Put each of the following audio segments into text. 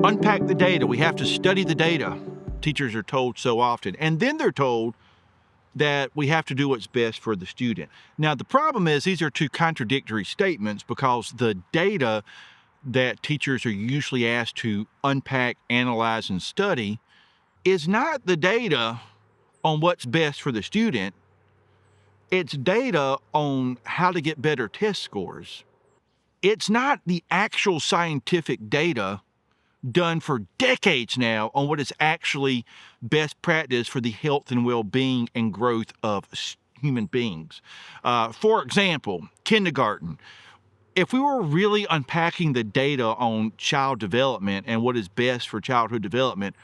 Unpack the data. We have to study the data. Teachers are told so often. And then they're told that we have to do what's best for the student. Now, the problem is these are two contradictory statements because the data that teachers are usually asked to unpack, analyze, and study is not the data on what's best for the student. It's data on how to get better test scores. It's not the actual scientific data done for decades now on what is actually best practice for the health and well-being and growth of human beings. For example, kindergarten. If we were really unpacking the data on child development and what is best for childhood development,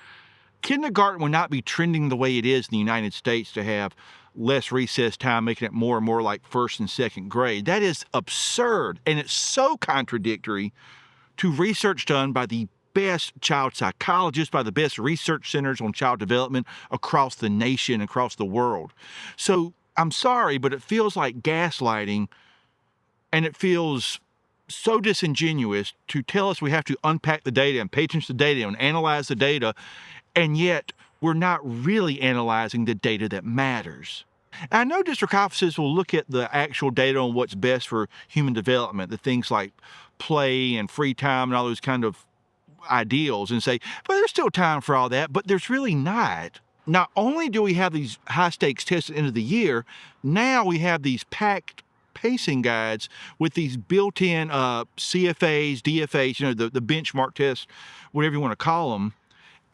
kindergarten would not be trending the way it is in the United States to have less recess time, making it more and more like first and second grade. That is absurd, and it's so contradictory to research done by the best child psychologists, by the best research centers on child development across the nation, across the world. So I'm sorry, but it feels like gaslighting, and it feels so disingenuous to tell us we have to unpack the data and pay attention to the data and analyze the data, and yet we're not really analyzing the data that matters. I know district offices will look at the actual data on what's best for human development, the things like play and free time and all those kind of ideals, and say, well, there's still time for all that, but there's really not. Not only do we have these high-stakes tests at the end of the year, now we have these packed pacing guides with these built-in CFAs, DFAs, the benchmark tests, whatever you want to call them,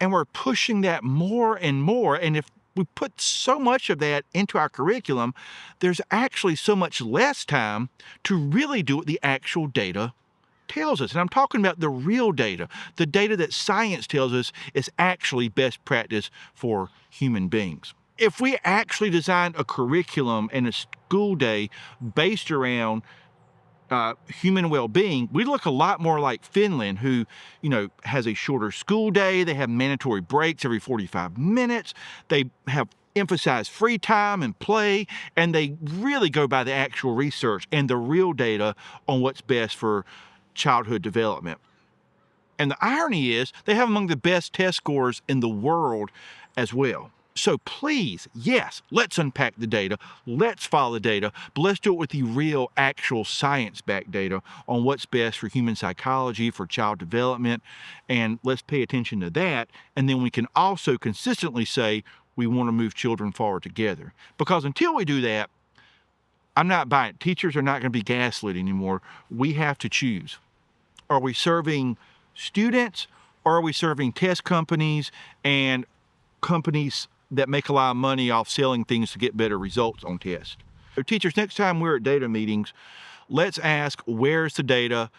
and we're pushing that more and more. And if we put so much of that into our curriculum, there's actually so much less time to really do what the actual data tells us. And I'm talking about the real data, the data that science tells us is actually best practice for human beings. If we actually designed a curriculum and a school day based around human well-being, we look a lot more like Finland, who, has a shorter school day. They have mandatory breaks every 45 minutes. They have emphasized free time and play, and they really go by the actual research and the real data on what's best for childhood development. And the irony is they have among the best test scores in the world as well. So please, yes, let's unpack the data, let's follow the data, but let's do it with the real, actual science-backed data on what's best for human psychology, for child development, and let's pay attention to that. And then we can also consistently say we want to move children forward together. Because until we do that, I'm not buying it. Teachers are not going to be gaslit anymore. We have to choose. Are we serving students, or are we serving test companies and companies that make a lot of money off selling things to get better results on tests? So teachers, next time we're at data meetings, let's ask, where's the data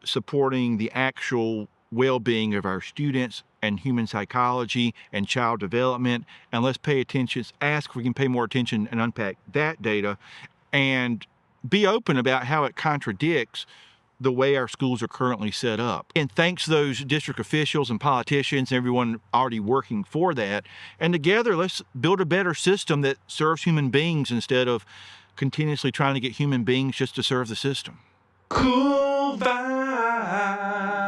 supporting the actual well-being of our students and human psychology and child development? And let's pay attention, ask if we can pay more attention and unpack that data, and be open about how it contradicts the way our schools are currently set up. And thanks to those district officials and politicians and everyone already working for that. And together, let's build a better system that serves human beings instead of continuously trying to get human beings just to serve the system. Cool vibe.